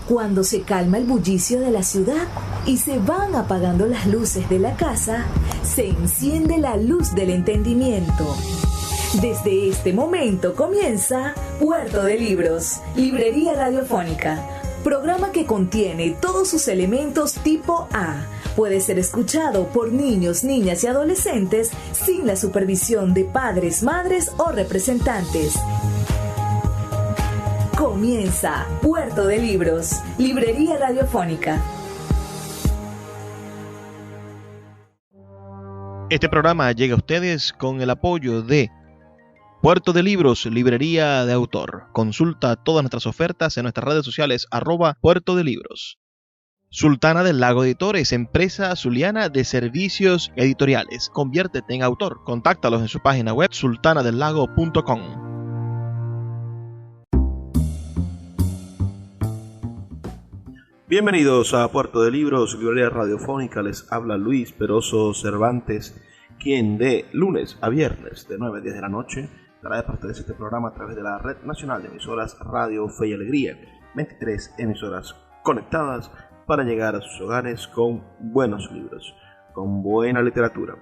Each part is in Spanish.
Cuando se calma el bullicio de la ciudad y se van apagando las luces de la casa, se enciende la luz del entendimiento. Desde este momento comienza Puerto de Libros, Librería Radiofónica, programa que contiene todos sus elementos tipo A. Puede ser escuchado por niños, niñas y adolescentes sin la supervisión de padres, madres o representantes. Comienza Puerto de Libros, Librería Radiofónica. Este programa llega a ustedes con el apoyo de Puerto de Libros, Librería de Autor. Consulta todas nuestras ofertas en nuestras redes sociales @Puerto de Libros. Sultana del Lago Editores, empresa zuliana de servicios editoriales. Conviértete en autor. Contáctalos en su página web sultanadelago.com. Bienvenidos a Puerto de Libros, Librería Radiofónica. Les habla Luis Peroso Cervantes, quien de lunes a viernes de 9 a 10 de la noche dará de parte de este programa a través de la Red Nacional de Emisoras Radio Fe y Alegría. 23 emisoras conectadas para llegar a sus hogares con buenos libros, con buena literatura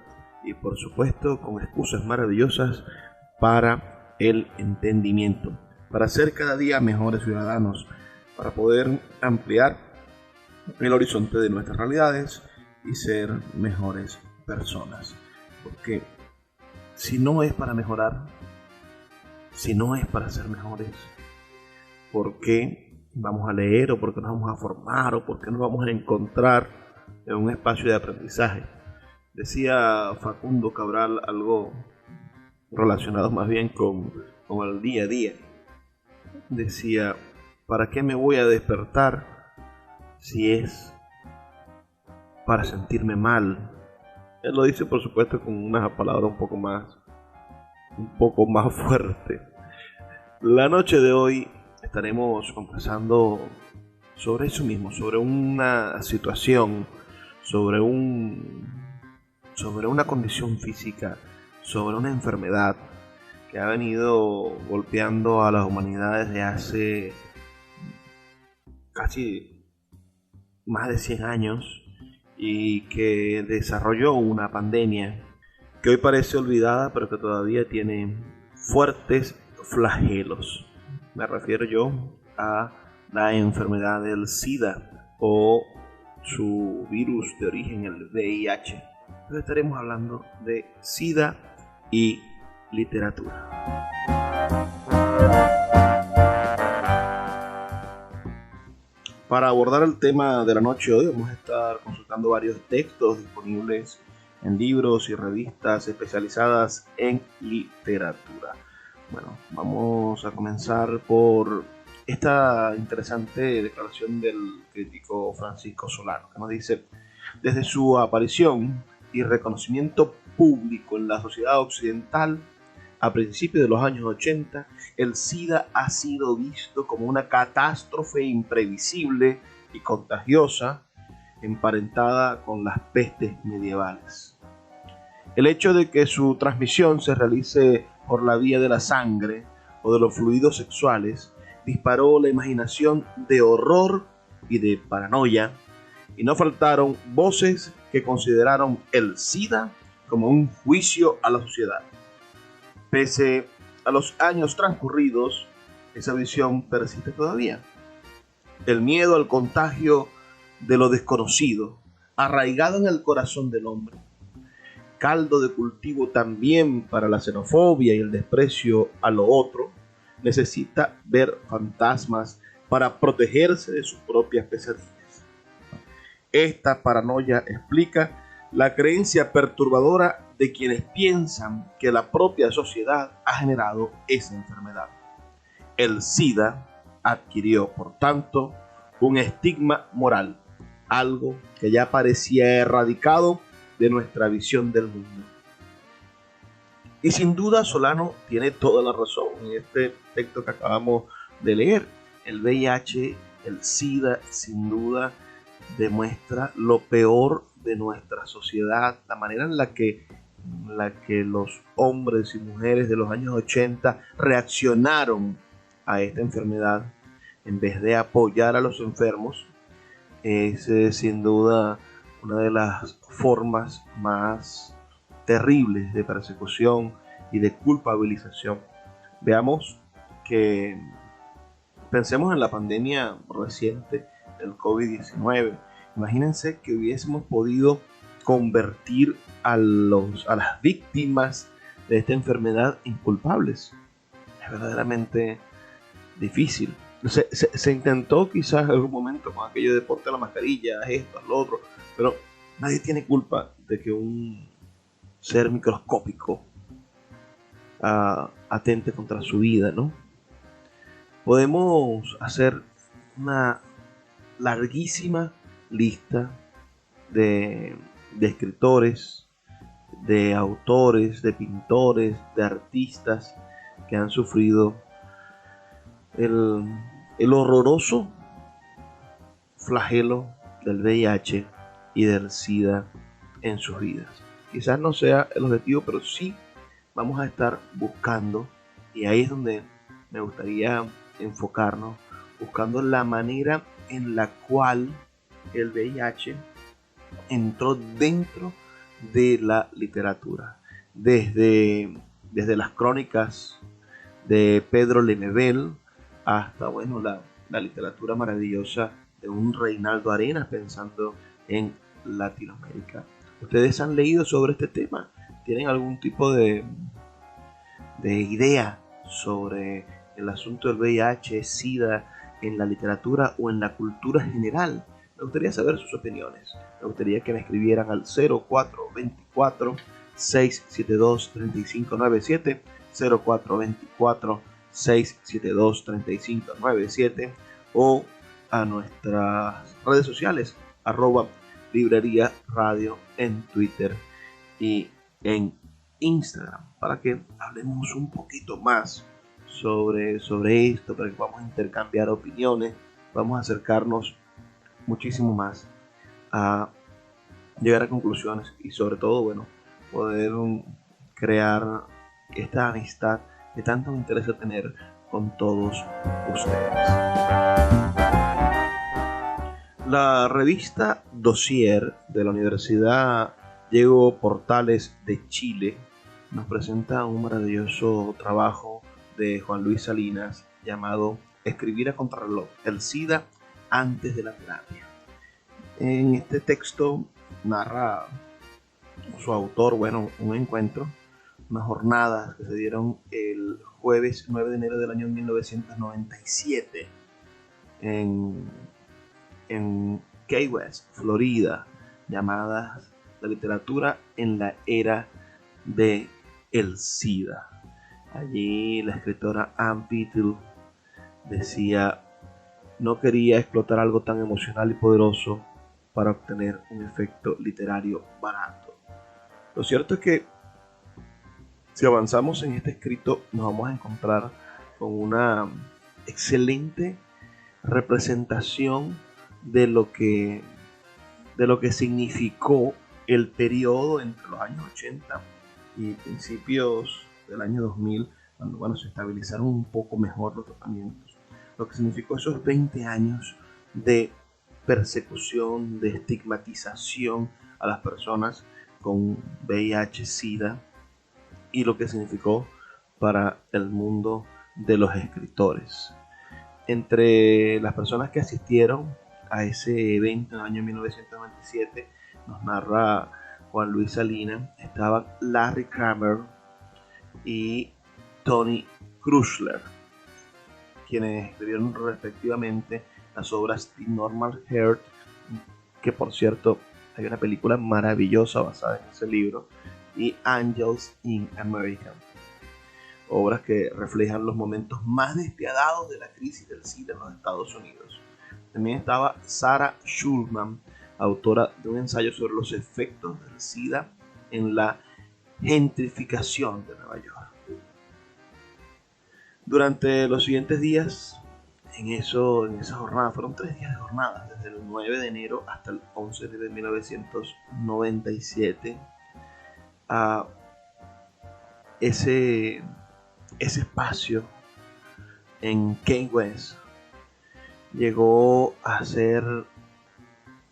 y por supuesto con excusas maravillosas para el entendimiento, para ser cada día mejores ciudadanos, para poder ampliar el horizonte de nuestras realidades y ser mejores personas. Porque si no es para mejorar, si no es para ser mejores, ¿por qué vamos a leer o por qué nos vamos a formar o por qué nos vamos a encontrar en un espacio de aprendizaje? Decía Facundo Cabral algo relacionado más bien con el día a día. Decía, ¿para qué me voy a despertar si es para sentirme mal? Él lo dice por supuesto con unas palabras un poco más fuerte. La noche de hoy estaremos conversando sobre eso mismo, sobre una situación, sobre una condición física, sobre una enfermedad que ha venido golpeando a la humanidad desde hace casi más de 100 años y que desarrolló una pandemia que hoy parece olvidada pero que todavía tiene fuertes flagelos. Me refiero yo a la enfermedad del SIDA o su virus de origen, el VIH. Entonces estaremos hablando de SIDA y literatura. Para abordar el tema de la noche de hoy vamos a estar consultando varios textos disponibles en libros y revistas especializadas en literatura. Bueno, vamos a comenzar por esta interesante declaración del crítico Francisco Solano, que nos dice: desde su aparición y reconocimiento público en la sociedad occidental a principios de los años 80, el SIDA ha sido visto como una catástrofe imprevisible y contagiosa, emparentada con las pestes medievales. El hecho de que su transmisión se realice por la vía de la sangre o de los fluidos sexuales disparó la imaginación de horror y de paranoia, y no faltaron voces que consideraron el SIDA como un juicio a la sociedad. Pese a los años transcurridos, esa visión persiste todavía. El miedo al contagio de lo desconocido, arraigado en el corazón del hombre, caldo de cultivo también para la xenofobia y el desprecio a lo otro, necesita ver fantasmas para protegerse de sus propias pesadillas. Esta paranoia explica la creencia perturbadora de quienes piensan que la propia sociedad ha generado esa enfermedad. El SIDA adquirió, por tanto, un estigma moral, algo que ya parecía erradicado de nuestra visión del mundo. Y sin duda Solano tiene toda la razón en este texto que acabamos de leer. El VIH, el SIDA, sin duda demuestra lo peor de nuestra sociedad, la manera en la que los hombres y mujeres de los años 80 reaccionaron a esta enfermedad, en vez de apoyar a los enfermos, es sin duda una de las formas más terribles de persecución y de culpabilización. Veamos que pensemos en la pandemia reciente del COVID-19. Imagínense que hubiésemos podido convertir a las víctimas de esta enfermedad en culpables. Es verdaderamente difícil. Se intentó quizás en algún momento con aquello de ponte la mascarilla, esto, lo otro, pero nadie tiene culpa de que un ser microscópico atente contra su vida, ¿no? Podemos hacer una larguísima lista de escritores, de autores, de pintores, de artistas que han sufrido el horroroso flagelo del VIH y del SIDA en sus vidas. Quizás no sea el objetivo, pero sí vamos a estar buscando, y ahí es donde me gustaría enfocarnos, buscando la manera en la cual el VIH entró dentro de la literatura, desde las crónicas de Pedro Lemebel hasta la literatura maravillosa de un Reinaldo Arenas, pensando en Latinoamérica. ¿Ustedes han leído sobre este tema? ¿Tienen algún tipo de idea sobre el asunto del VIH, SIDA en la literatura o en la cultura general? Me gustaría saber sus opiniones. Me gustaría que me escribieran al 0424 672 3597, 0424 672 3597, o a nuestras redes sociales, @librería radio en Twitter y en Instagram, para que hablemos un poquito más sobre esto, para que podamos intercambiar opiniones, vamos a acercarnos muchísimo más a llegar a conclusiones y sobre todo, poder crear esta amistad que tanto me interesa tener con todos ustedes. La revista Dossier de la Universidad Diego Portales de Chile nos presenta un maravilloso trabajo de Juan Luis Salinas llamado Escribir a contrarreloj, el SIDA antes de la terapia. En este texto narra su autor, un encuentro, unas jornadas que se dieron el jueves 9 de enero del año 1997 en Key West, Florida, llamadas La literatura en la era de el SIDA. Allí la escritora Ann Peetle decía: no quería explotar algo tan emocional y poderoso para obtener un efecto literario barato. Lo cierto es que si avanzamos en este escrito nos vamos a encontrar con una excelente representación de lo que significó el periodo entre los años 80 y principios del año 2000, cuando se estabilizaron un poco mejor los tratamientos. Lo que significó esos 20 años de persecución, de estigmatización a las personas con VIH-Sida, y lo que significó para el mundo de los escritores. Entre las personas que asistieron a ese evento en el año 1997, nos narra Juan Luis Salinas, estaban Larry Kramer y Tony Krusler, quienes escribieron respectivamente las obras The Normal Heart, que por cierto hay una película maravillosa basada en ese libro, y Angels in America, obras que reflejan los momentos más despiadados de la crisis del SIDA en los Estados Unidos. También estaba Sarah Schulman, autora de un ensayo sobre los efectos del SIDA en la gentrificación de Nueva York. Durante los siguientes días, en esa jornada, fueron 3 días de jornada, desde el 9 de enero hasta el 11 de 1997, a ese espacio en Key West llegó a ser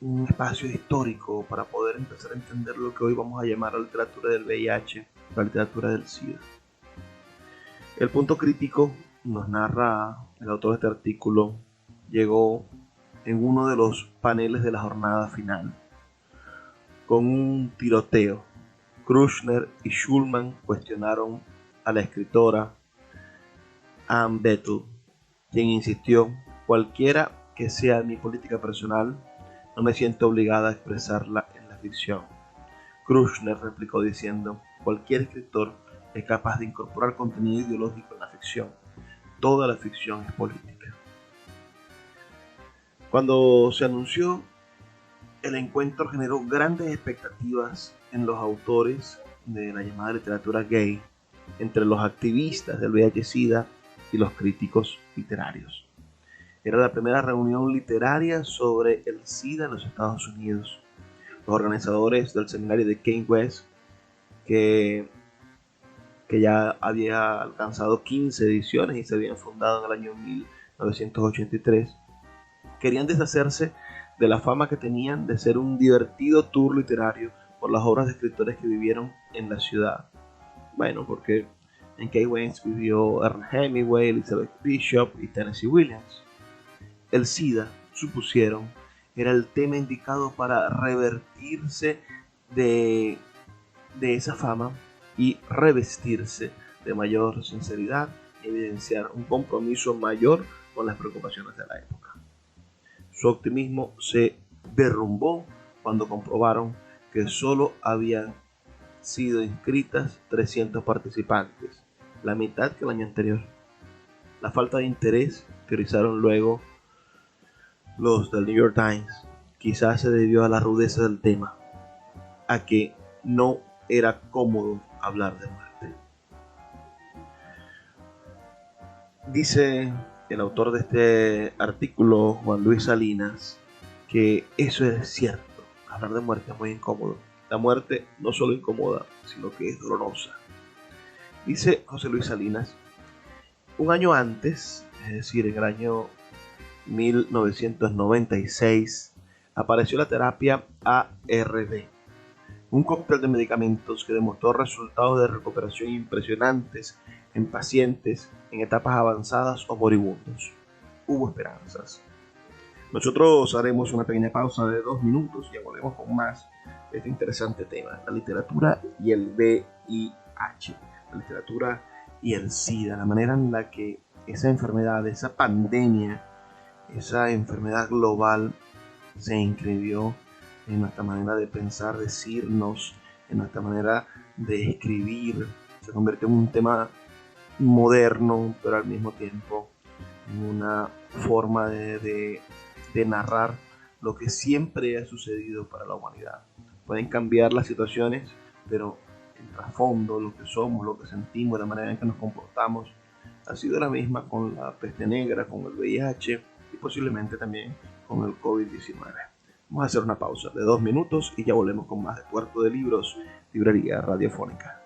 un espacio histórico para poder empezar a entender lo que hoy vamos a llamar la literatura del VIH, la literatura del SIDA. El punto crítico, nos narra el autor de este artículo, llegó en uno de los paneles de la jornada final, con un tiroteo. Krushner y Schulman cuestionaron a la escritora Ann Bettle, quien insistió: cualquiera que sea mi política personal, no me siento obligada a expresarla en la ficción. Krushner replicó diciendo: cualquier escritor es capaz de incorporar contenido ideológico en la ficción. Toda la ficción es política. Cuando se anunció, el encuentro generó grandes expectativas en los autores de la llamada literatura gay, entre los activistas del VIH-Sida y los críticos literarios. Era la primera reunión literaria sobre el SIDA en los Estados Unidos. Los organizadores del seminario de Kanye West, que ya había alcanzado 15 ediciones y se habían fundado en el año 1983, querían deshacerse de la fama que tenían de ser un divertido tour literario por las obras de escritores que vivieron en la ciudad. Bueno, porque en Key West vivió Ernest Hemingway, Elizabeth Bishop y Tennessee Williams. El SIDA, supusieron, era el tema indicado para revertirse de esa fama y revestirse de mayor sinceridad y evidenciar un compromiso mayor con las preocupaciones de la época. Su optimismo se derrumbó cuando comprobaron que solo habían sido inscritas 300 participantes, la mitad que el año anterior. La falta de interés, teorizaron luego los del New York Times, quizás se debió a la rudeza del tema, a que no era cómodo hablar de muerte. Dice el autor de este artículo, Juan Luis Salinas, que eso es cierto. Hablar de muerte es muy incómodo. La muerte no solo incomoda, sino que es dolorosa. Dice José Luis Salinas: un año antes, es decir, en el año 1996, apareció la terapia ARB, un cóctel de medicamentos que demostró resultados de recuperación impresionantes en pacientes en etapas avanzadas o moribundos. Hubo esperanzas. Nosotros haremos una pequeña pausa de 2 minutos y volvemos con más de este interesante tema: la literatura y el VIH, la literatura y el SIDA, la manera en la que esa enfermedad, esa pandemia, esa enfermedad global se inscribió en nuestra manera de pensar, decirnos, en nuestra manera de escribir. Se convirtió en un tema moderno, pero al mismo tiempo en una forma de narrar lo que siempre ha sucedido para la humanidad. Pueden cambiar las situaciones, pero el trasfondo, lo que somos, lo que sentimos, la manera en que nos comportamos, ha sido la misma con la peste negra, con el VIH y posiblemente también con el COVID-19. Vamos a hacer una pausa de 2 minutos y ya volvemos con más de Puerto de Libros, Librería Radiofónica.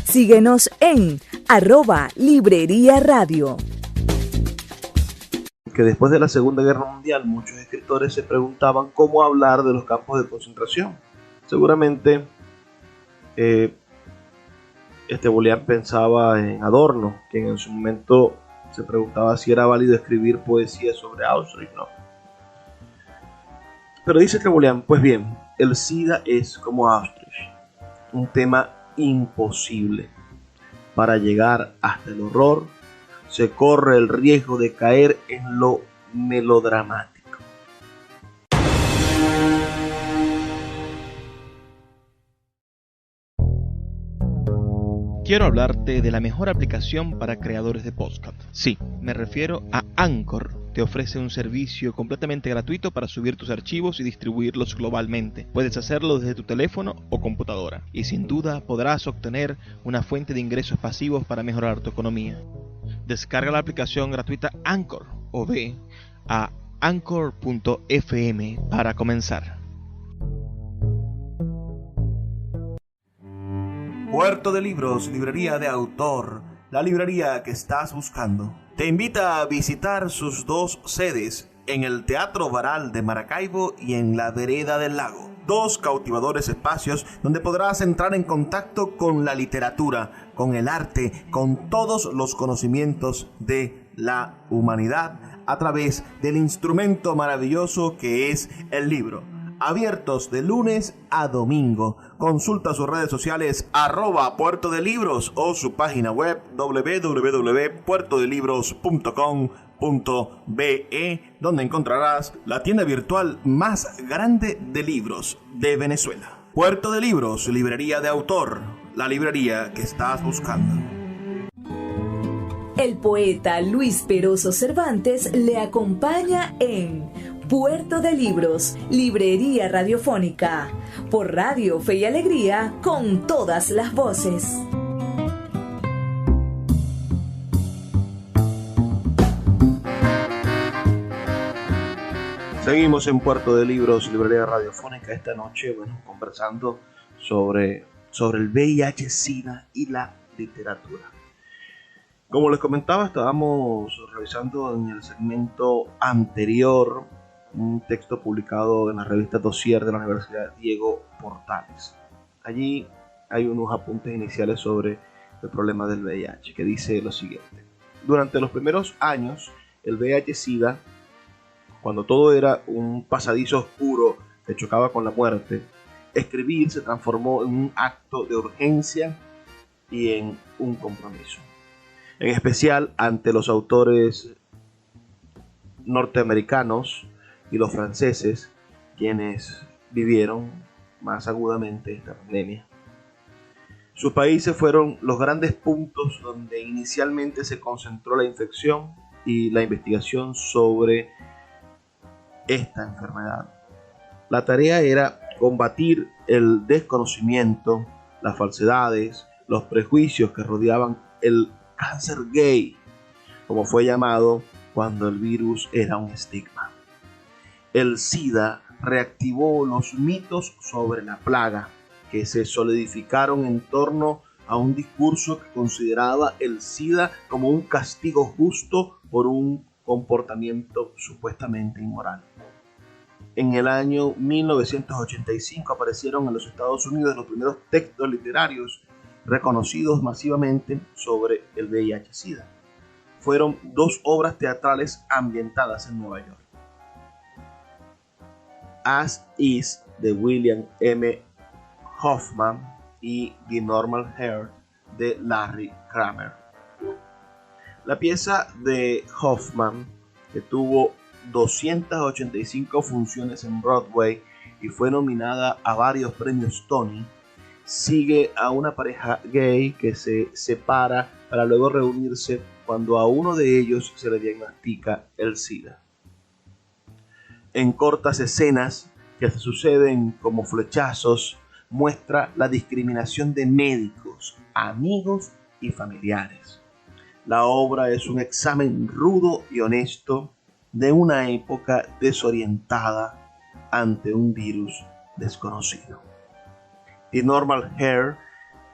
Síguenos en @Librería Radio. Que después de la Segunda Guerra Mundial muchos escritores se preguntaban cómo hablar de los campos de concentración. Seguramente Boleán pensaba en Adorno, quien en su momento se preguntaba si era válido escribir poesía sobre Auschwitz, ¿no? Pero dice Boleán: pues bien, el SIDA es como Auschwitz, un tema imposible. Para llegar hasta el horror, se corre el riesgo de caer en lo melodramático. Quiero hablarte de la mejor aplicación para creadores de podcast. Sí, me refiero a Anchor. Te ofrece un servicio completamente gratuito para subir tus archivos y distribuirlos globalmente. Puedes hacerlo desde tu teléfono o computadora y sin duda podrás obtener una fuente de ingresos pasivos para mejorar tu economía. Descarga la aplicación gratuita Anchor o ve a anchor.fm para comenzar. Puerto de Libros, librería de autor, la librería que estás buscando. te invita a visitar sus dos sedes en el Teatro Baral de Maracaibo y en la Vereda del Lago. Dos cautivadores espacios donde podrás entrar en contacto con la literatura, con el arte, con todos los conocimientos de la humanidad a través del instrumento maravilloso que es el libro. Abiertos de lunes a domingo. Consulta sus redes sociales @Puerto de Libros o su página web www.puertodelibros.com.be, donde encontrarás la tienda virtual más grande de libros de Venezuela. Puerto de Libros, librería de autor, la librería que estás buscando. El poeta Luis Peroso Cervantes le acompaña en Puerto de Libros, librería radiofónica, por Radio Fe y Alegría, con todas las voces. Seguimos en Puerto de Libros, librería radiofónica, esta noche, conversando sobre el VIH, SIDA y la literatura. Como les comentaba, estábamos revisando en el segmento anterior un texto publicado en la revista Dossier de la Universidad Diego Portales. Allí hay unos apuntes iniciales sobre el problema del VIH, que dice lo siguiente. Durante los primeros años, el VIH-Sida, cuando todo era un pasadizo oscuro que chocaba con la muerte, escribir se transformó en un acto de urgencia y en un compromiso. En especial ante los autores norteamericanos y los franceses, quienes vivieron más agudamente esta pandemia. Sus países fueron los grandes puntos donde inicialmente se concentró la infección y la investigación sobre esta enfermedad. La tarea era combatir el desconocimiento, las falsedades, los prejuicios que rodeaban el cáncer gay, como fue llamado cuando el virus era un estigma. El SIDA reactivó los mitos sobre la plaga, que se solidificaron en torno a un discurso que consideraba el SIDA como un castigo justo por un comportamiento supuestamente inmoral. En el año 1985 aparecieron en los Estados Unidos los primeros textos literarios reconocidos masivamente sobre el VIH-Sida. Fueron dos obras teatrales ambientadas en Nueva York. As Is, de William M. Hoffman, y The Normal Hair, de Larry Kramer. La pieza de Hoffman, que tuvo 285 funciones en Broadway y fue nominada a varios premios Tony, sigue a una pareja gay que se separa para luego reunirse cuando a uno de ellos se le diagnostica el SIDA. En cortas escenas que se suceden como flechazos, muestra la discriminación de médicos, amigos y familiares. La obra es un examen rudo y honesto de una época desorientada ante un virus desconocido. The Normal Hair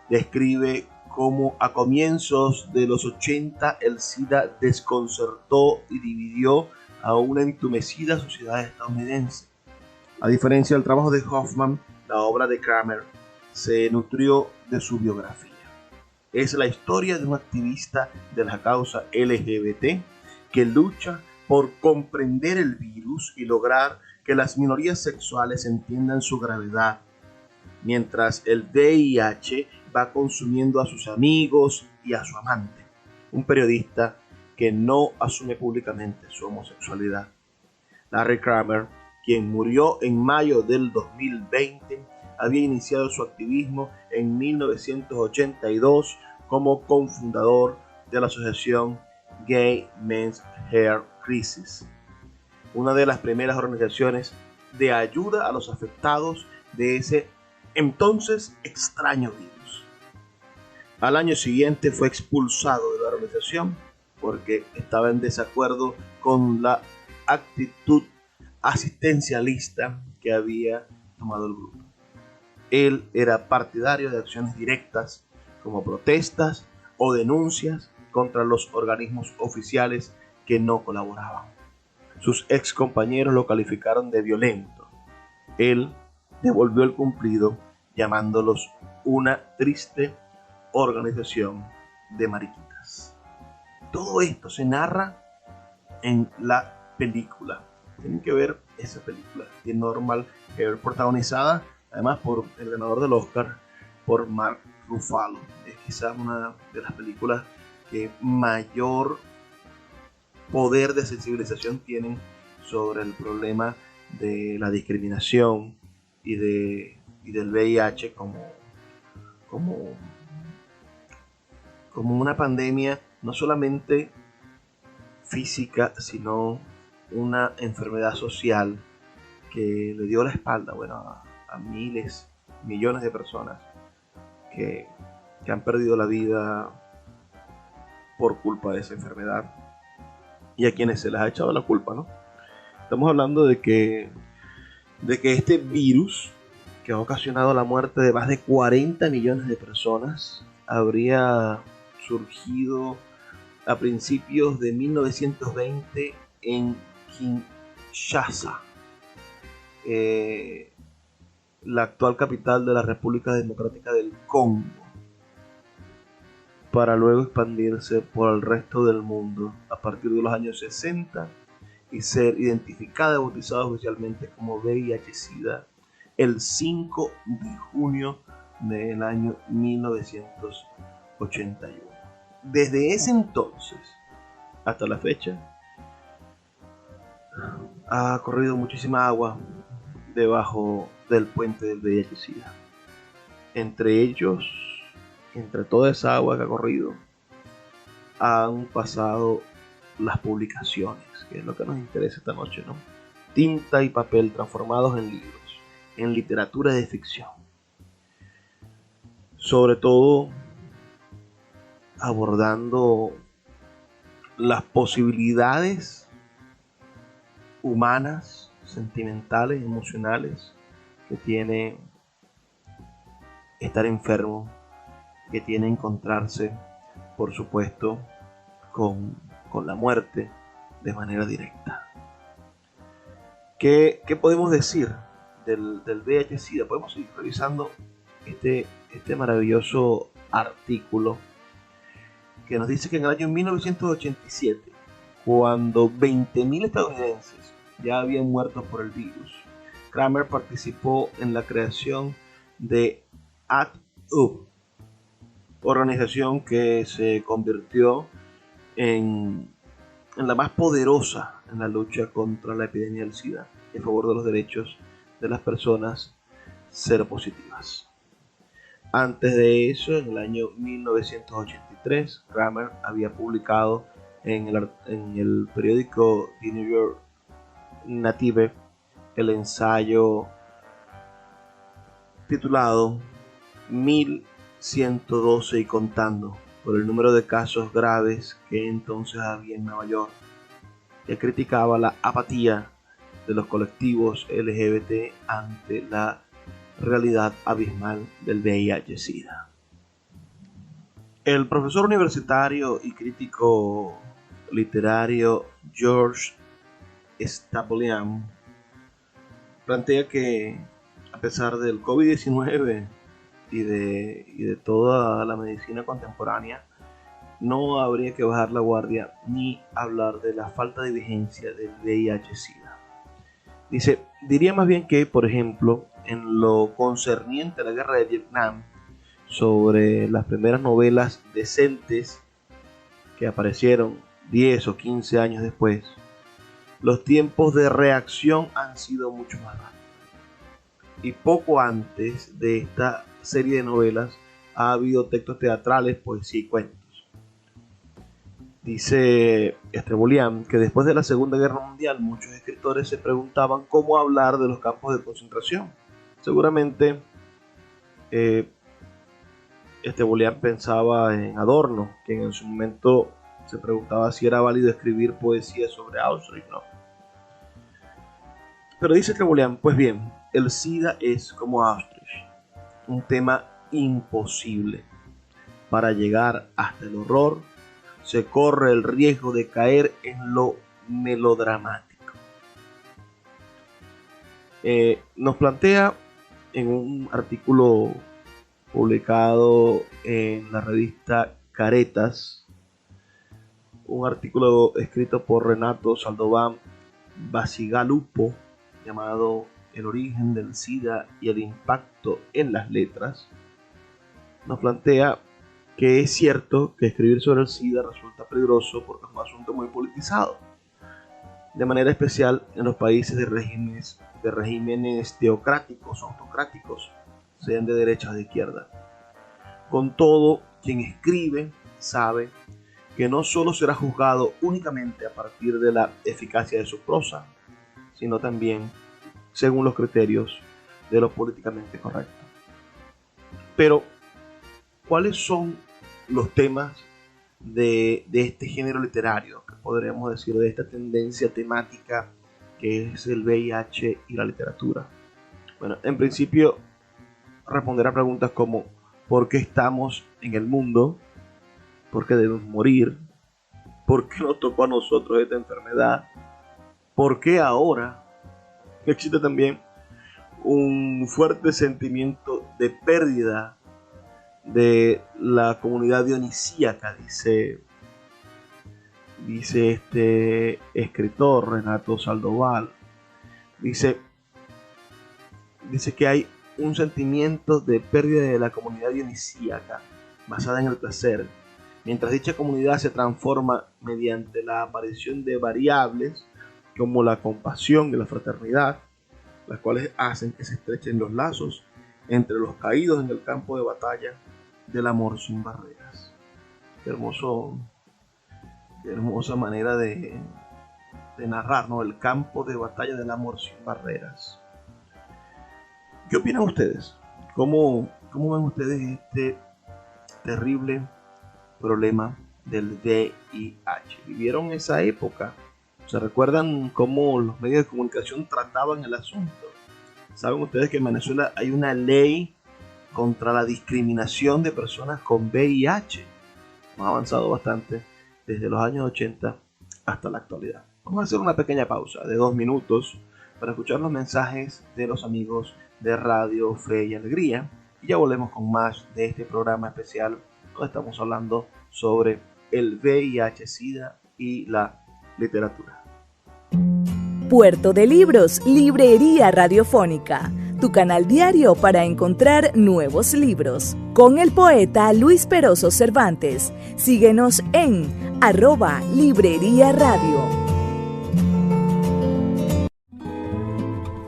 describe cómo a comienzos de los 80 el SIDA desconcertó y dividió a una entumecida sociedad estadounidense. A diferencia del trabajo de Hoffman, la obra de Kramer se nutrió de su biografía. Es la historia de un activista de la causa LGBT que lucha por comprender el virus y lograr que las minorías sexuales entiendan su gravedad, mientras el VIH va consumiendo a sus amigos y a su amante, un periodista que no asume públicamente su homosexualidad. Larry Kramer, quien murió en mayo del 2020, había iniciado su activismo en 1982 como cofundador de la asociación Gay Men's Hair Crisis, una de las primeras organizaciones de ayuda a los afectados de ese entonces extraño virus. Al año siguiente fue expulsado de la organización porque estaba en desacuerdo con la actitud asistencialista que había tomado el grupo. Él era partidario de acciones directas como protestas o denuncias contra los organismos oficiales que no colaboraban. Sus ex compañeros lo calificaron de violento. Él devolvió el cumplido llamándolos una triste organización de mariquitas. Todo esto se narra en la película. Tienen que ver esa película de Normal Hair, protagonizada además por el ganador del Oscar, por Mark Ruffalo. Es quizás una de las películas que mayor poder de sensibilización tienen sobre el problema de la discriminación y del VIH como una pandemia no solamente física, sino una enfermedad social que le dio la espalda, a miles, millones de personas que han perdido la vida por culpa de esa enfermedad y a quienes se les ha echado la culpa, ¿no? Estamos hablando de que este virus, que ha ocasionado la muerte de más de 40 millones de personas, habría surgido a principios de 1920 en Kinshasa, la actual capital de la República Democrática del Congo, para luego expandirse por el resto del mundo a partir de los años 60 y ser identificada y bautizada oficialmente como VIH-Sida el 5 de junio del año 1981. Desde ese entonces hasta la fecha ha corrido muchísima agua debajo del puente del VIH-Sida. Entre toda esa agua que ha corrido, han pasado las publicaciones, que es lo que nos interesa esta noche, ¿no? Tinta y papel transformados en libros, en literatura de ficción. Sobre todo abordando las posibilidades humanas, sentimentales, emocionales que tiene estar enfermo, que tiene encontrarse, por supuesto, con la muerte de manera directa. ¿Qué podemos decir del VIH-Sida? Podemos seguir revisando este maravilloso artículo que nos dice que en el año 1987, cuando 20.000 estadounidenses ya habían muerto por el virus, Kramer participó en la creación de ACT UP, organización que se convirtió en la más poderosa en la lucha contra la epidemia del SIDA y a favor de los derechos de las personas seropositivas. Antes de eso, en el año 1983, Kramer había publicado en el periódico The New York Native el ensayo titulado 1112 y contando, por el número de casos graves que entonces había en Nueva York, que criticaba la apatía de los colectivos LGBT ante la realidad abismal del VIH-Sida. El profesor universitario y crítico literario George Stapleton plantea que, a pesar del COVID-19 y de toda la medicina contemporánea, no habría que bajar la guardia ni hablar de la falta de vigencia del VIH-Sida. Diría más bien que, por ejemplo, en lo concerniente a la guerra de Vietnam, sobre las primeras novelas decentes que aparecieron 10 o 15 años después, los tiempos de reacción han sido mucho más rápidos. Y poco antes de esta serie de novelas ha habido textos teatrales, poesía y cuentos. Dice Stapleton que después de la Segunda Guerra Mundial muchos escritores se preguntaban cómo hablar de los campos de concentración. Seguramente Stapleton pensaba en Adorno, quien en su momento se preguntaba si era válido escribir poesía sobre Auschwitz, ¿no? Pero dice Stapleton, pues bien, el SIDA es como Auschwitz, un tema imposible. Para llegar hasta el horror se corre el riesgo de caer en lo melodramático. Nos plantea en un artículo publicado en la revista Caretas, un artículo escrito por Renato Saldovan Bacigalupo llamado El origen del SIDA y el impacto en las letras. Nos plantea que es cierto que escribir sobre el SIDA resulta peligroso porque es un asunto muy politizado, de manera especial en los países de regímenes teocráticos, autocráticos, sean de derecha o de izquierda. Con todo, quien escribe sabe que no solo será juzgado únicamente a partir de la eficacia de su prosa, sino también según los criterios de lo políticamente correcto. Pero, ¿cuáles son los temas de este género literario, que podríamos decir de esta tendencia temática que es el VIH y la literatura? Bueno, en principio responder a preguntas como ¿por qué estamos en el mundo? ¿Por qué debemos morir? ¿Por qué nos tocó a nosotros esta enfermedad? ¿Por qué ahora? Existe también un fuerte sentimiento de pérdida de la comunidad dionisíaca, dice este escritor Renato Saldoval. Dice que hay un sentimiento de pérdida de la comunidad dionisíaca basada en el placer, mientras dicha comunidad se transforma mediante la aparición de variables como la compasión y la fraternidad, las cuales hacen que se estrechen los lazos entre los caídos en el campo de batalla del amor sin barreras. Qué hermosa manera de narrar, ¿no? El campo de batalla del amor sin barreras. ¿Qué opinan ustedes? ¿Cómo ven ustedes este terrible problema del VIH? ¿Vivieron esa época? ¿Se recuerdan cómo los medios de comunicación trataban el asunto? ¿Saben ustedes que en Venezuela hay una ley contra la discriminación de personas con VIH? Hemos avanzado bastante desde los años 80 hasta la actualidad. Vamos a hacer una pequeña pausa de 2 minutos para escuchar los mensajes de los amigos de Radio Fe y Alegría, y ya volvemos con más de este programa especial donde estamos hablando sobre el VIH, SIDA y la literatura. Puerto de Libros, Librería Radiofónica, tu canal diario para encontrar nuevos libros. Con el poeta Luis Peroso Cervantes. Síguenos en @Librería Radio.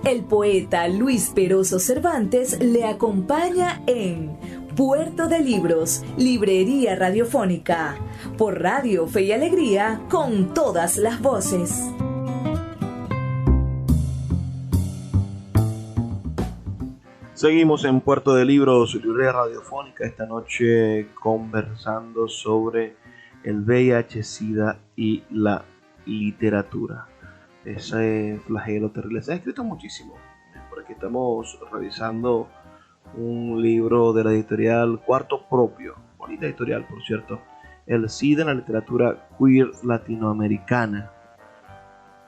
El poeta Luis Peroso Cervantes le acompaña en Puerto de Libros, Librería Radiofónica, por Radio Fe y Alegría, con todas las voces. Seguimos en Puerto de Libros, Librería Radiofónica, esta noche conversando sobre el VIH, SIDA y la literatura. Ese flagelo terrible. Se ha escrito muchísimo. Por aquí estamos revisando un libro de la editorial Cuarto Propio. Bonita editorial, por cierto. El SIDA en la literatura queer latinoamericana.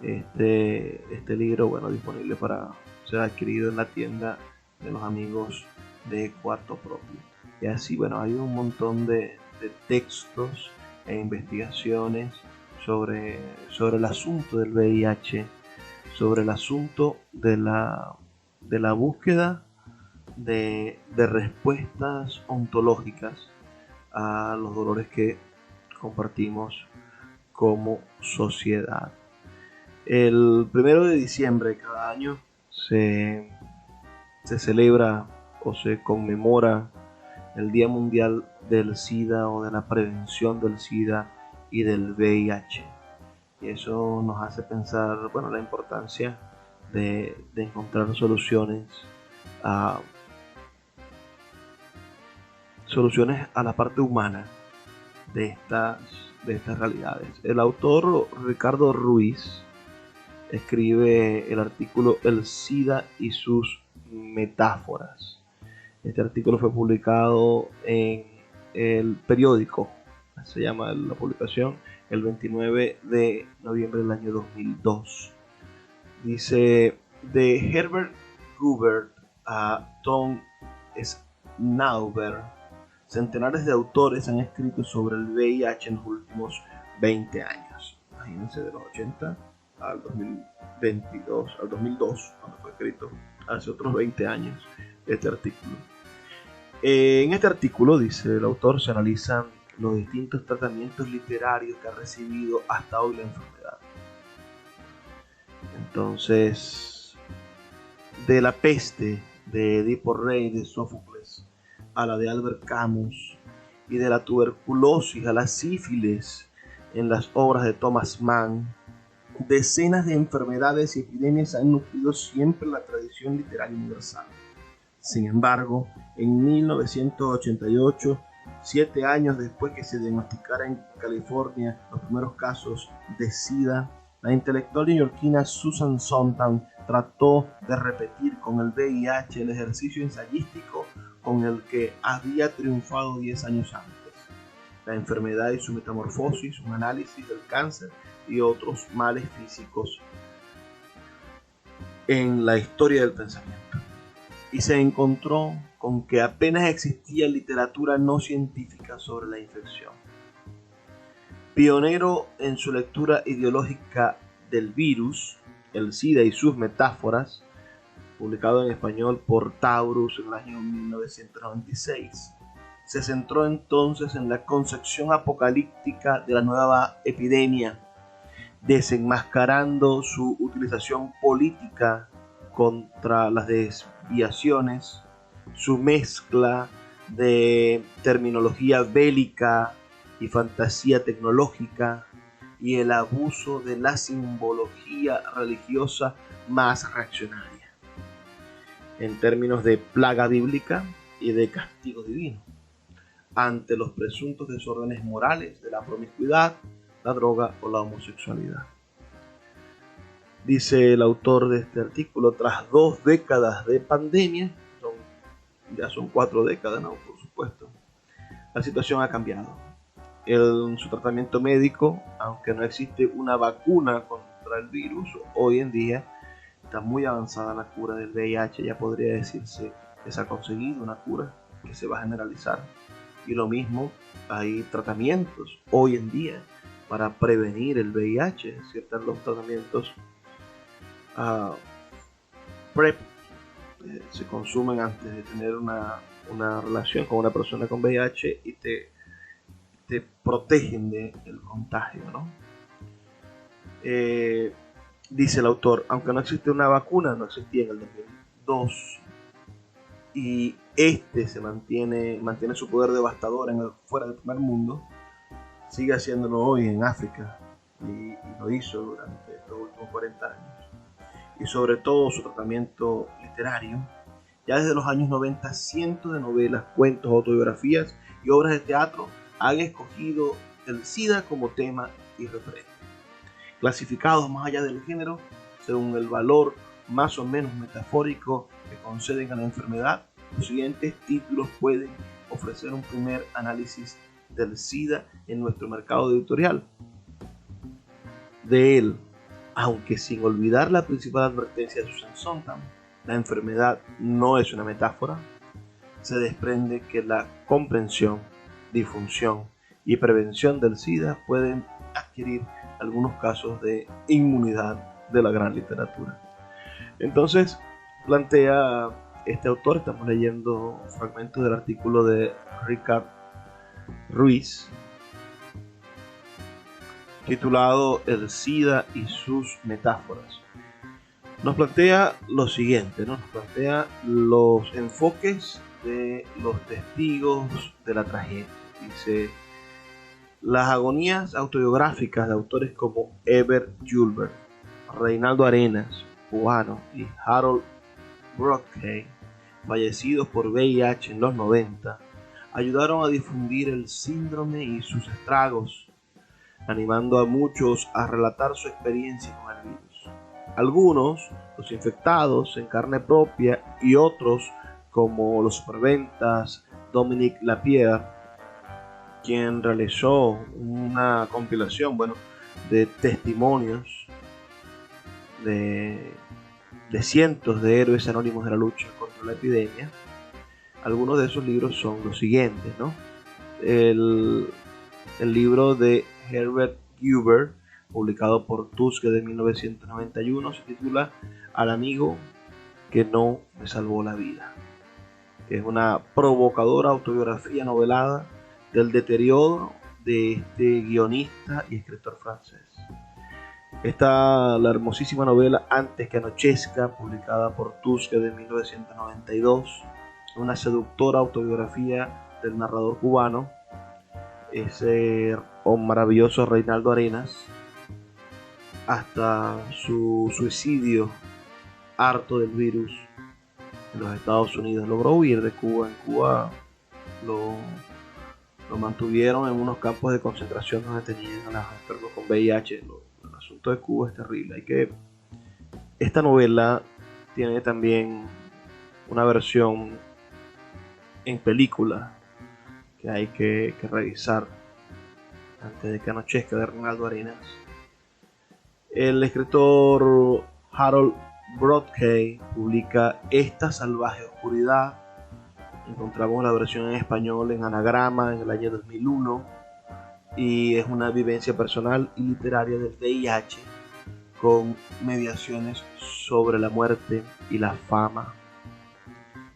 Este libro, bueno, disponible para ser adquirido en la tienda de los amigos de Cuarto Propio. Y así, bueno, hay un montón de textos e investigaciones sobre el asunto del VIH, sobre el asunto de la búsqueda de respuestas ontológicas a los dolores que compartimos como sociedad. El 1 de diciembre de cada año se celebra o se conmemora el Día Mundial del SIDA o de la prevención del SIDA y del VIH. Y eso nos hace pensar, bueno, la importancia de encontrar soluciones a la parte humana de estas realidades. El autor Ricardo Ruiz escribe el artículo El SIDA y sus metáforas. Este artículo fue publicado en el periódico, se llama la publicación, el 29 de noviembre del año 2002. Dice, de Herbert Guber a Tom Snauber, centenares de autores han escrito sobre el VIH en los últimos 20 años. Imagínense, de los 80 al 2022, al 2002, cuando fue escrito, hace otros 20 años, este artículo. En este artículo, dice el autor, se analizan los distintos tratamientos literarios que ha recibido hasta hoy la enfermedad. Entonces, de la peste de Edipo Rey de Sófocles a la de Albert Camus, y de la tuberculosis a la sífilis en las obras de Thomas Mann, decenas de enfermedades y epidemias han nutrido siempre la tradición literaria universal. Sin embargo, en 1988, 7 años después que se diagnosticara en California los primeros casos de SIDA, la intelectual neoyorquina Susan Sontag trató de repetir con el VIH el ejercicio ensayístico con el que había triunfado 10 años antes. La enfermedad y su metamorfosis, un análisis del cáncer y otros males físicos en la historia del pensamiento. Y se encontró con que apenas existía literatura no científica sobre la infección. Pionero en su lectura ideológica del virus, el SIDA y sus metáforas, publicado en español por Taurus en el año 1996, se centró entonces en la concepción apocalíptica de la nueva epidemia, desenmascarando su utilización política contra las desviaciones, su mezcla de terminología bélica y fantasía tecnológica, y el abuso de la simbología religiosa más reaccionaria, en términos de plaga bíblica y de castigo divino, ante los presuntos desórdenes morales de la promiscuidad, la droga o la homosexualidad. Dice el autor de este artículo, tras 2 décadas de pandemia, ya son 4 décadas, ¿no? Por supuesto, la situación ha cambiado. Su tratamiento médico, aunque no existe una vacuna contra el virus, hoy en día está muy avanzada la cura del VIH, ya podría decirse que se ha conseguido una cura que se va a generalizar. Y lo mismo, hay tratamientos hoy en día para prevenir el VIH, ¿cierto? Los tratamientos PrEP se consumen antes de tener una relación con una persona con VIH y te protegen del contagio, ¿no? Dice el autor, aunque no existe una vacuna, no existía en el 2002, y se mantiene su poder devastador fuera del primer mundo, sigue haciéndolo hoy en África, y lo hizo durante estos últimos 40 años. Y sobre todo su tratamiento literario. Ya desde los años 90, cientos de novelas, cuentos, autobiografías y obras de teatro han escogido el SIDA como tema y referente, clasificados más allá del género según el valor más o menos metafórico que conceden a la enfermedad. Los siguientes títulos pueden ofrecer un primer análisis del SIDA en nuestro mercado editorial. De él, aunque sin olvidar la principal advertencia de Susan Sontag, la enfermedad no es una metáfora, se desprende que la comprensión, difusión y prevención del SIDA pueden adquirir algunos casos de inmunidad de la gran literatura. Entonces, plantea este autor, estamos leyendo fragmentos del artículo de Richard Ruiz, titulado El SIDA y sus metáforas. Nos plantea lo siguiente, ¿no? Nos plantea los enfoques de los testigos de la tragedia. Dice, las agonías autobiográficas de autores como Herbert Gulbert, Reinaldo Arenas, cubano, y Harold Brockhey, fallecidos por VIH en los 90, ayudaron a difundir el síndrome y sus estragos, animando a muchos a relatar su experiencia con el virus. Algunos, los infectados en carne propia, y otros, como los superventas Dominique Lapierre quien realizó una compilación, de testimonios de cientos de héroes anónimos de la lucha contra la epidemia. Algunos de esos libros son los siguientes, ¿no? El libro de Herbert Huber, publicado por Tuske de 1991, se titula Al amigo que no me salvó la vida. Es una provocadora autobiografía novelada del deterioro de este guionista y escritor francés. Está la hermosísima novela Antes que anochezca, publicada por Tuske de 1992, una seductora autobiografía del narrador cubano, ese maravilloso Reinaldo Arenas, hasta su suicidio harto del virus en los Estados Unidos. Logró huir de Cuba. En Cuba lo mantuvieron en unos campos de concentración donde tenían a los enfermos con VIH. El asunto de Cuba es terrible. Esta novela tiene también una versión en película que hay que revisar antes de que anochezca, de Reinaldo Arenas. El escritor Harold Brodsky publica Esta salvaje oscuridad. Encontramos la versión en español en Anagrama en el año 2001, y es una vivencia personal y literaria del VIH con mediaciones sobre la muerte y la fama.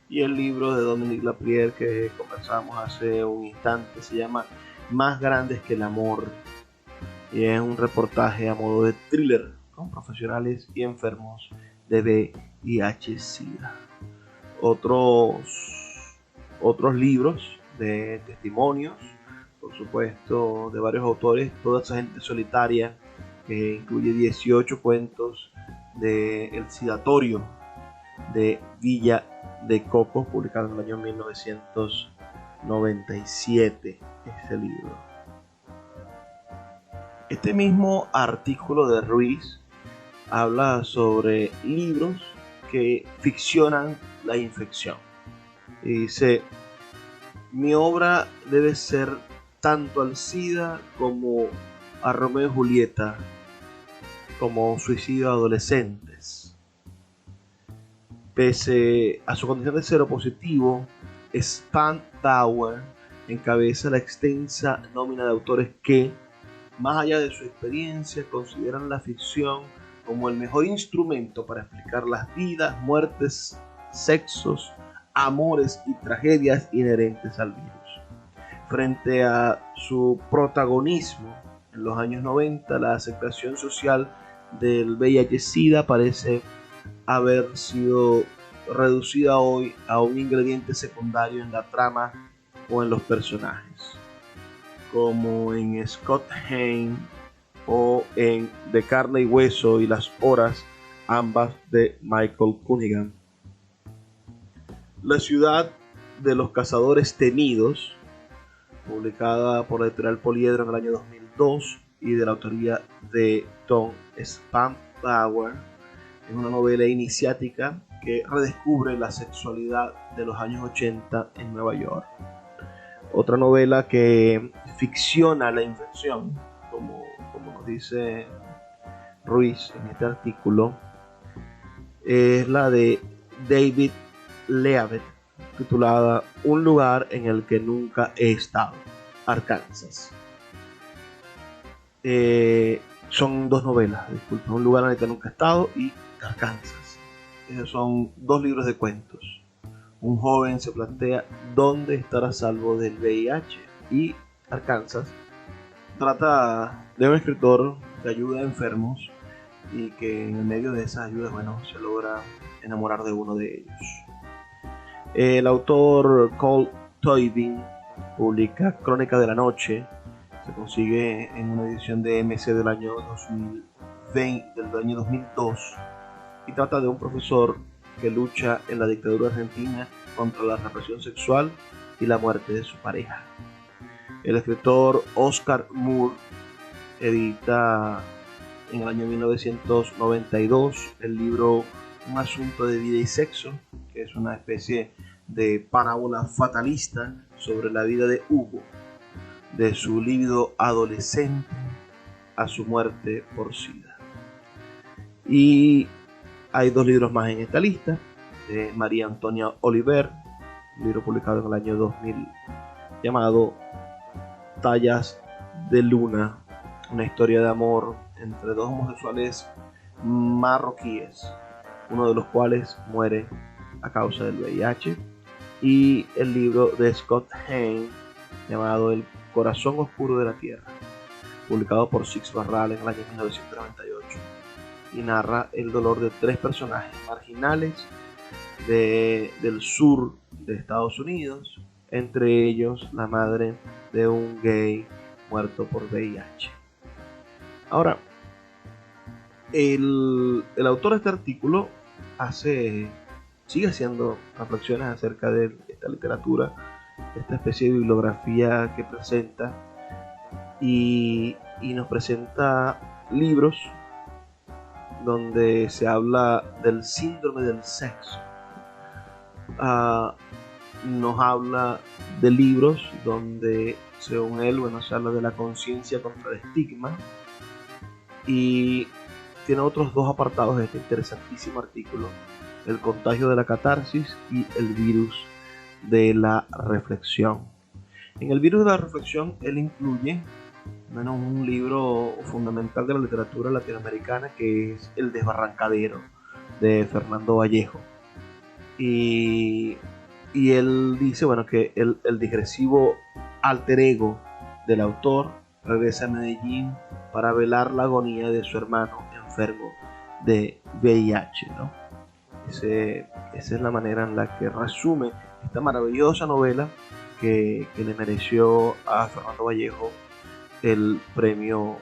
Y el libro de Dominique Lapierre que conversamos hace un instante se llama Más grandes que el amor, y es un reportaje a modo de thriller con profesionales y enfermos de VIH-Sida. Otros libros de testimonios, por supuesto, de varios autores, Toda esa gente solitaria, que incluye 18 cuentos de El Sidatorio de Villa de Cocos, publicado en el año 1997, este libro. Este mismo artículo de Ruiz habla sobre libros que ficcionan la infección. Y dice: mi obra debe ser tanto al SIDA como a Romeo y Julieta, como suicidio de adolescentes. Pese a su condición de seropositivo, Spandauer encabeza la extensa nómina de autores que, más allá de su experiencia, consideran la ficción como el mejor instrumento para explicar las vidas, muertes, sexos, amores y tragedias inherentes al virus. Frente a su protagonismo en los años 90, la aceptación social del VIH-Sida parece haber sido reducida hoy a un ingrediente secundario en la trama o en los personajes, como en Scott Hain o en De carne y hueso y las horas, ambas de Michael Cunningham. La ciudad de los cazadores temidos, publicada por la editorial Poliedro en el año 2002 y de la autoría de Tom Spandauer, es una novela iniciática que redescubre la sexualidad de los años 80 en Nueva York. Otra novela que ficciona la infección, como nos dice Ruiz en este artículo, es la de David Leavitt, titulada Un lugar en el que nunca he estado, Arkansas. Son dos novelas, disculpen, Un lugar en el que nunca he estado y Arkansas. Esos son dos libros de cuentos. Un joven se plantea dónde estar a salvo del VIH, y Arkansas trata de un escritor que ayuda a enfermos y que en el medio de esas ayudas, se logra enamorar de uno de ellos. El autor Cole Toibin publica Crónica de la Noche. Se consigue en una edición de MC del año 2002, y trata de un profesor que lucha en la dictadura argentina contra la represión sexual y la muerte de su pareja. El escritor Oscar Moore edita en el año 1992 el libro Un asunto de vida y sexo, que es una especie de parábola fatalista sobre la vida de Hugo, de su líbido adolescente a su muerte por SIDA. Y hay 2 libros más en esta lista, de María Antonia Oliver, un libro publicado en el año 2000 llamado Tallas de Luna, una historia de amor entre 2 homosexuales marroquíes, uno de los cuales muere a causa del VIH, y el libro de Scott Hain llamado El corazón oscuro de la tierra, publicado por Six Barral en el año 1998, y narra el dolor de 3 personajes marginales del sur de Estados Unidos, entre ellos la madre de un gay muerto por VIH. Ahora, el autor de este artículo sigue haciendo reflexiones acerca de esta literatura, esta especie de bibliografía que presenta, y nos presenta libros donde se habla del síndrome del sexo. Nos habla de libros donde, según él, se habla de la conciencia contra el estigma, y tiene otros 2 apartados de este interesantísimo artículo: el contagio de la catarsis y el virus de la reflexión. En el virus de la reflexión él incluye un libro fundamental de la literatura latinoamericana, que es El desbarrancadero, de Fernando Vallejo, y él dice que el digresivo alter ego del autor regresa a Medellín para velar la agonía de su hermano enfermo de VIH, ¿no? Esa es la manera en la que resume esta maravillosa novela que le mereció a Fernando Vallejo el premio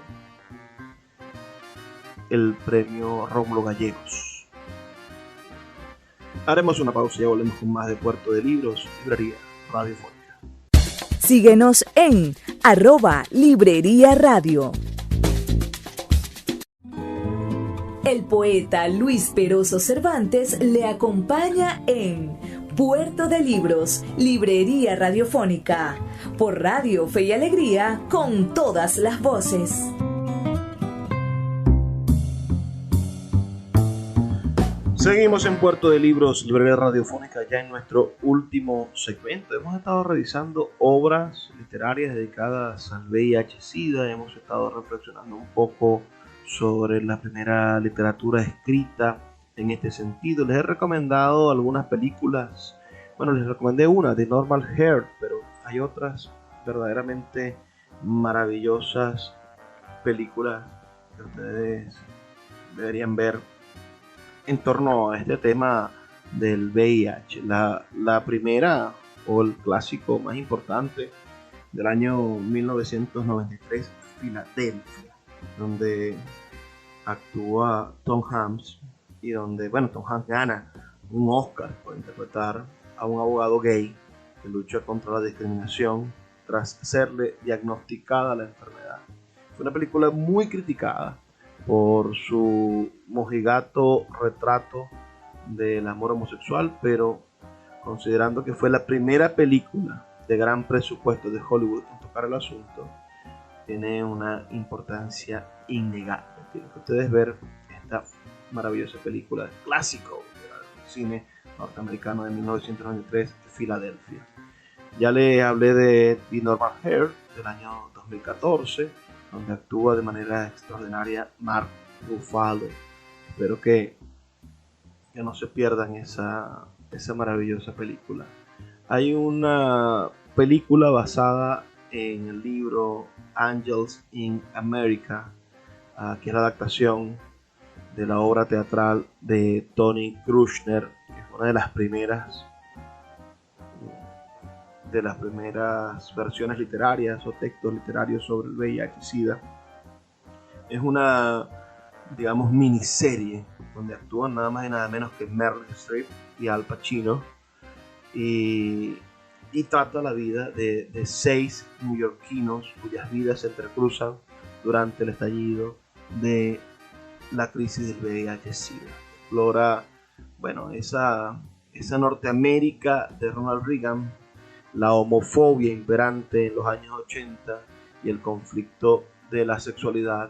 Rómulo Gallegos. Haremos una pausa y ya volvemos con más de Puerto de Libros, Librería Radiofónica. Síguenos en @Librería Radio. El poeta Luis Peroso Cervantes le acompaña en Puerto de Libros, Librería Radiofónica, por Radio Fe y Alegría, con todas las voces. Seguimos en Puerto de Libros, Librería Radiofónica, ya en nuestro último segmento. Hemos estado revisando obras literarias dedicadas al VIH-Sida, hemos estado reflexionando un poco sobre la primera literatura escrita en este sentido. Les he recomendado algunas películas. Les recomendé una de Normal Heart, pero hay otras verdaderamente maravillosas películas que ustedes deberían ver en torno a este tema del VIH. La primera, o el clásico más importante, del año 1993, Filadelfia, donde actúa Tom Hanks, y donde Tom Hanks gana un Oscar por interpretar a un abogado gay que lucha contra la discriminación tras serle diagnosticada la enfermedad. Fue una película muy criticada por su mojigato retrato del amor homosexual, pero considerando que fue la primera película de gran presupuesto de Hollywood en tocar el asunto, tiene una importancia innegable. Tienen que ustedes ver esta maravillosa película, clásico del cine norteamericano de 1993, Filadelfia. Ya le hablé de The Normal Heart del año 2014, donde actúa de manera extraordinaria Mark Ruffalo. Espero que no se pierdan esa maravillosa película. Hay una película basada en el libro Angels in America, que es la adaptación de la obra teatral de Tony Kushner, que es una de las primeras versiones literarias o textos literarios sobre el VIH-Sida. Es una, miniserie donde actúan nada más y nada menos que Meryl Streep y Al Pacino, y trata la vida de 6 neoyorquinos cuyas vidas se entrecruzan durante el estallido de la crisis del VIH-Sida. Explora esa Norteamérica de Ronald Reagan, la homofobia imperante en los años 80 y el conflicto de la sexualidad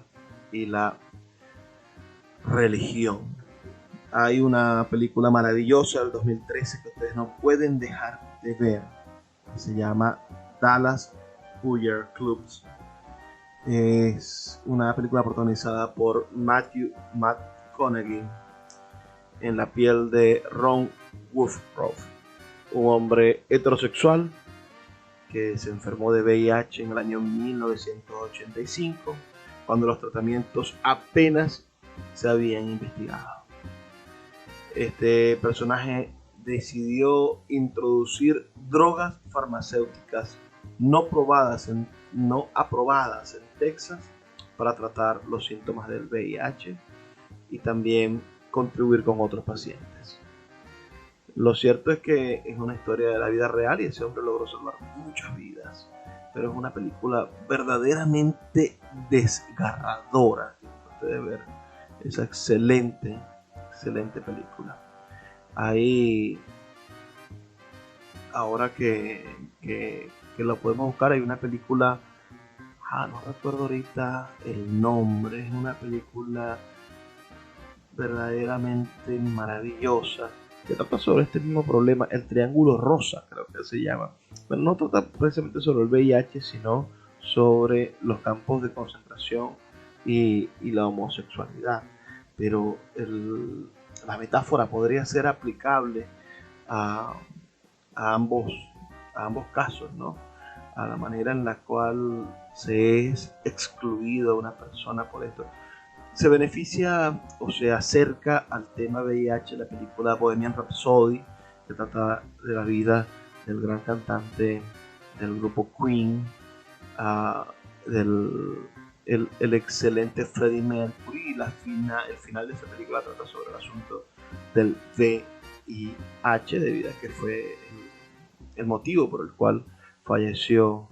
y la religión. Hay una película maravillosa del 2013 que ustedes no pueden dejar de ver. Se llama Dallas Buyers Club. Es una película protagonizada por Matthew McConaughey en la piel de Ron Woodruff, un hombre heterosexual que se enfermó de VIH en el año 1985, cuando los tratamientos apenas se habían investigado. Este personaje decidió introducir drogas farmacéuticas no aprobadas en Texas para tratar los síntomas del VIH y también contribuir con otros pacientes. Lo cierto es que es una historia de la vida real y ese hombre logró salvar muchas vidas, pero es una película verdaderamente desgarradora. Ustedes ver esa excelente película. Ahí, ahora que lo podemos buscar, hay una película, no recuerdo ahorita el nombre, es una película verdaderamente maravillosa que trata sobre este mismo problema, el Triángulo Rosa, creo que se llama, pero no trata precisamente sobre el VIH, sino sobre los campos de concentración y la homosexualidad, pero la metáfora podría ser aplicable a ambos casos, ¿no? A la manera en la cual se es excluida una persona por esto. Se beneficia o se acerca al tema VIH la película Bohemian Rhapsody, que trata de la vida del gran cantante del grupo Queen, el excelente Freddie Mercury, y el final de esa película trata sobre el asunto del VIH, debido a que fue el motivo por el cual falleció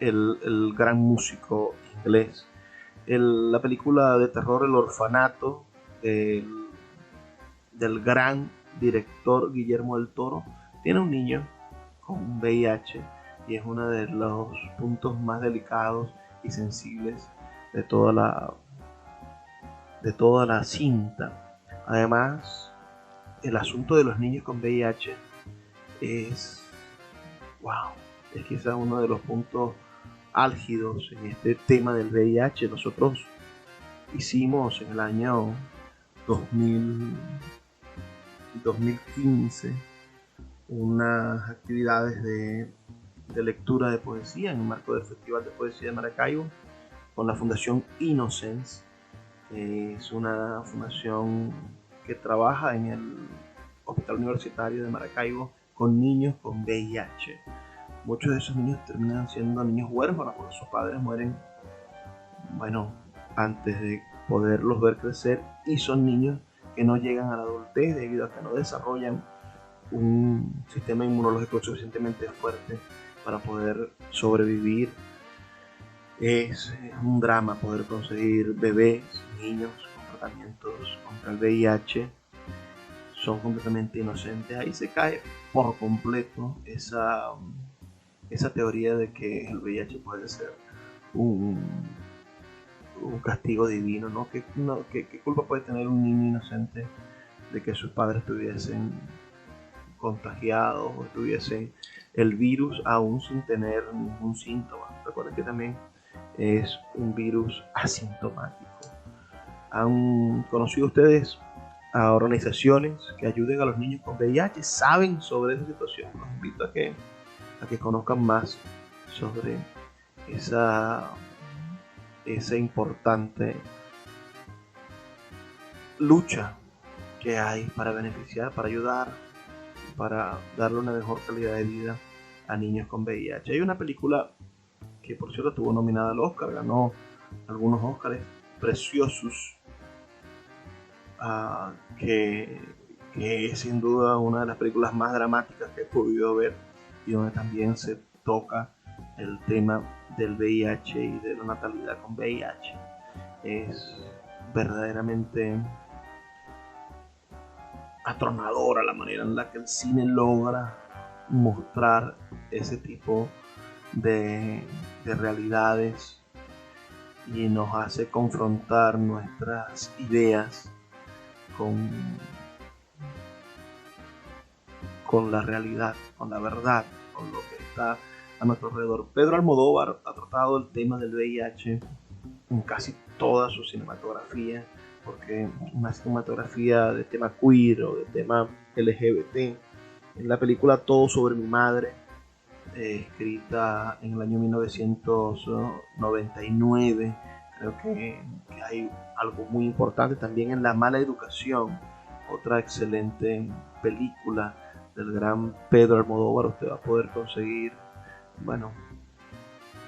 el gran músico inglés. La película de terror El Orfanato del gran director Guillermo del Toro tiene un niño con VIH y es uno de los puntos más delicados y sensibles de toda la cinta. Además, el asunto de los niños con VIH es quizás uno de los puntos álgidos en este tema del VIH. Nosotros hicimos en el año 2015 unas actividades de lectura de poesía en el marco del Festival de Poesía de Maracaibo con la Fundación Innocence. Es una fundación que trabaja en el Hospital Universitario de Maracaibo con niños con VIH. Muchos de esos niños terminan siendo niños huérfanos porque sus padres mueren, antes de poderlos ver crecer, y son niños que no llegan a la adultez debido a que no desarrollan un sistema inmunológico suficientemente fuerte para poder sobrevivir. Es un drama poder conseguir bebés, niños con tratamientos contra el VIH. Son completamente inocentes. Ahí se cae por completo esa teoría de que el VIH puede ser un castigo divino, ¿no? ¿Qué culpa puede tener un niño inocente de que sus padres estuviesen contagiados o tuviesen el virus aún sin tener ningún síntoma? Recuerden que también es un virus asintomático. ¿Han conocido ustedes a organizaciones que ayuden a los niños con VIH? ¿Saben sobre esa situación? Los invito a que conozcan más sobre esa importante lucha que hay para beneficiar, para ayudar, para darle una mejor calidad de vida a niños con VIH. Hay una película que, por cierto, estuvo nominada al Oscar, ganó algunos Oscars preciosos, que es sin duda una de las películas más dramáticas que he podido ver, y donde también se toca el tema del VIH y de la natalidad con VIH. Es verdaderamente atronadora la manera en la que el cine logra mostrar ese tipo de realidades y nos hace confrontar nuestras ideas con la realidad, con la verdad, con lo que está a nuestro alrededor. Pedro Almodóvar ha tratado el tema del VIH en casi toda su cinematografía, porque una cinematografía de tema queer o de tema LGBT. En la película Todo sobre mi madre, escrita en el año 1999, creo que hay algo muy importante también en La mala educación, otra excelente película del gran Pedro Almodóvar. Usted va a poder conseguir, bueno,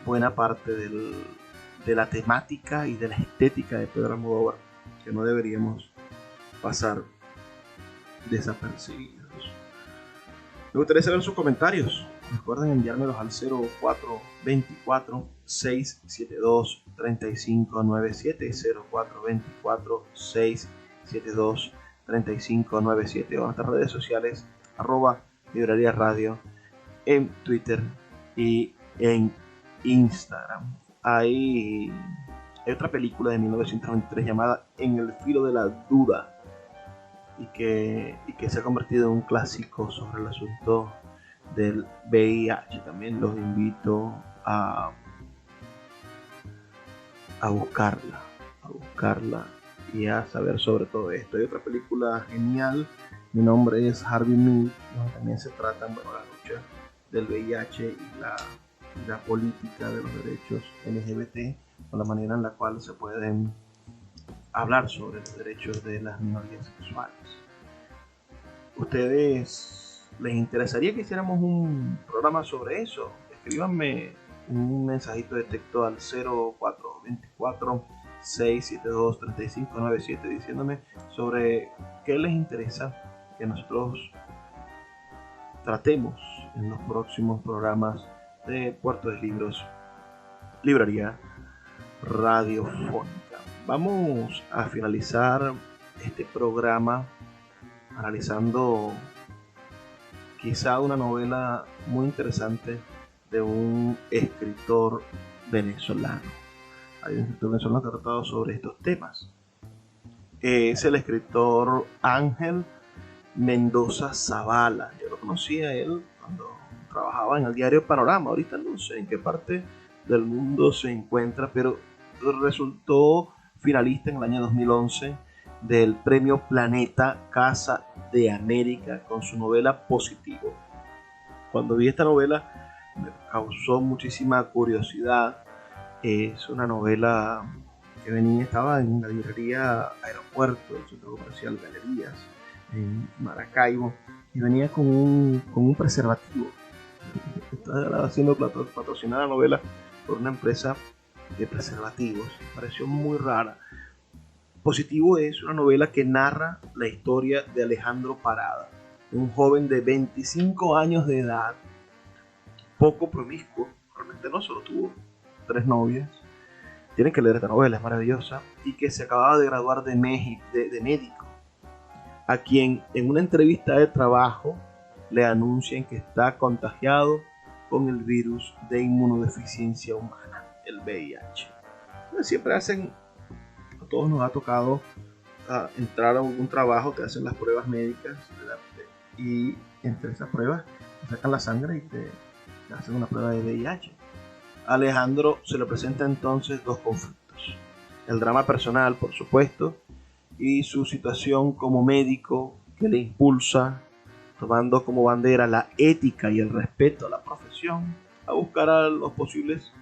buena parte de la temática y de la estética de Pedro Almodóvar, que no deberíamos pasar desapercibidos. Me gustaría saber sus comentarios. Recuerden enviármelos al 0424-672-3597, 0424-672-3597, o en nuestras redes sociales, @Librería Radio, en Twitter y en Instagram. Hay otra película de 1993 llamada En el filo de la duda, y que se ha convertido en un clásico sobre el asunto del VIH. También los invito a buscarla y a saber sobre todo esto. Hay otra película genial, Mi nombre es Harvey Milk, donde también se trata, la lucha del VIH y la política de los derechos LGBT, con la manera en la cual se pueden hablar sobre los derechos de las minorías sexuales. ¿Ustedes les interesaría que hiciéramos un programa sobre eso? Escríbanme un mensajito de texto al 0424-672-3597 diciéndome sobre qué les interesa que nosotros tratemos en los próximos programas de Puerto de Libros, Librería Radiofónica. Vamos a finalizar este programa analizando quizá una novela muy interesante de un escritor venezolano. Hay un escritor venezolano que ha tratado sobre estos temas. Es el escritor Ángel Mendoza Zavala. Yo lo conocí a él cuando trabajaba en el diario Panorama. Ahorita no sé en qué parte del mundo se encuentra, pero resultó finalista en el año 2011 del premio Planeta Casa de América con su novela Positivo. Cuando vi esta novela me causó muchísima curiosidad. Es una novela que estaba en la librería Aeropuerto, del centro comercial Galerías, en Maracaibo, y venía con un preservativo. Estaba siendo patrocinada la novela por una empresa de preservativos. Me pareció muy rara. Positivo es una novela que narra la historia de Alejandro Parada, un joven de 25 años de edad, poco promiscuo, realmente no, solo tuvo 3 novias. Tienen que leer esta novela, es maravillosa, y que se acababa de graduar de médico, a quien en una entrevista de trabajo le anuncian que está contagiado con el virus de inmunodeficiencia humana, el VIH. Siempre a todos nos ha tocado entrar a un trabajo, te hacen las pruebas médicas y entre esas pruebas te sacan la sangre y te hacen una prueba de VIH. A Alejandro se le presenta entonces 2 conflictos: el drama personal, por supuesto, y su situación como médico, que le impulsa, tomando como bandera la ética y el respeto a la profesión, a buscar a los posibles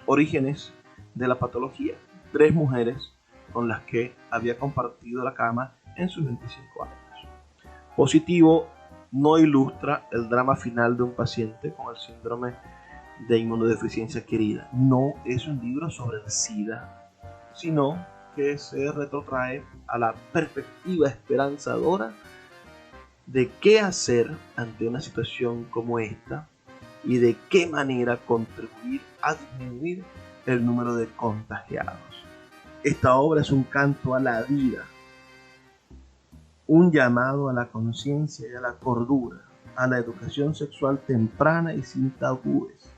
orígenes de la patología. 3 mujeres con las que había compartido la cama en sus 25 años. Positivo no ilustra el drama final de un paciente con el síndrome de inmunodeficiencia adquirida. No es un libro sobre el SIDA, sino que se retrotrae a la perspectiva esperanzadora de qué hacer ante una situación como esta y de qué manera contribuir a disminuir el número de contagiados. Esta obra es un canto a la vida un llamado a la conciencia y a la cordura, a la educación sexual temprana y sin tabúes,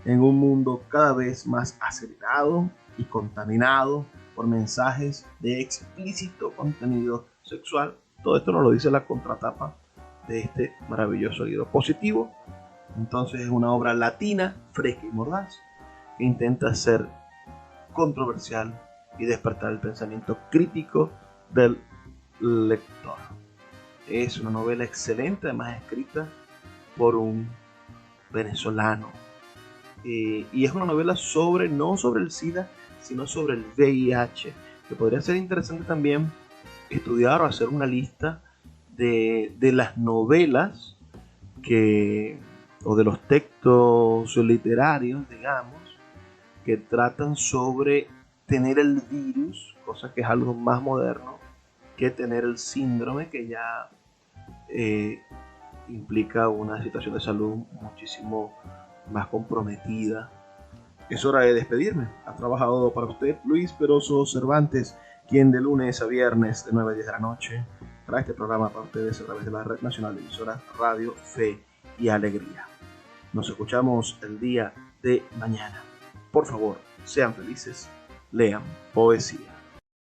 en un mundo cada vez más acelerado y contaminado por mensajes de explícito contenido sexual. Todo esto nos lo dice la contratapa de este maravilloso libro. Positivo, entonces, es una obra latina, fresca y mordaz, que intenta ser controversial y despertar el pensamiento crítico del lector. Es una novela excelente, además escrita por un venezolano. Y es una novela no sobre el SIDA, sino sobre el VIH, que podría ser interesante también estudiar o hacer una lista de las novelas o de los textos literarios, digamos, que tratan sobre tener el virus, cosa que es algo más moderno que tener el síndrome, que ya implica una situación de salud muchísimo más comprometida. Es hora de despedirme. Ha trabajado para usted Luis Peroso Cervantes, quien de lunes a viernes de 9 a 10 de la noche trae este programa para ustedes a través de la Red Nacional de Emisoras Radio Fe y Alegría. Nos escuchamos el día de mañana. Por favor, sean felices, lean poesía.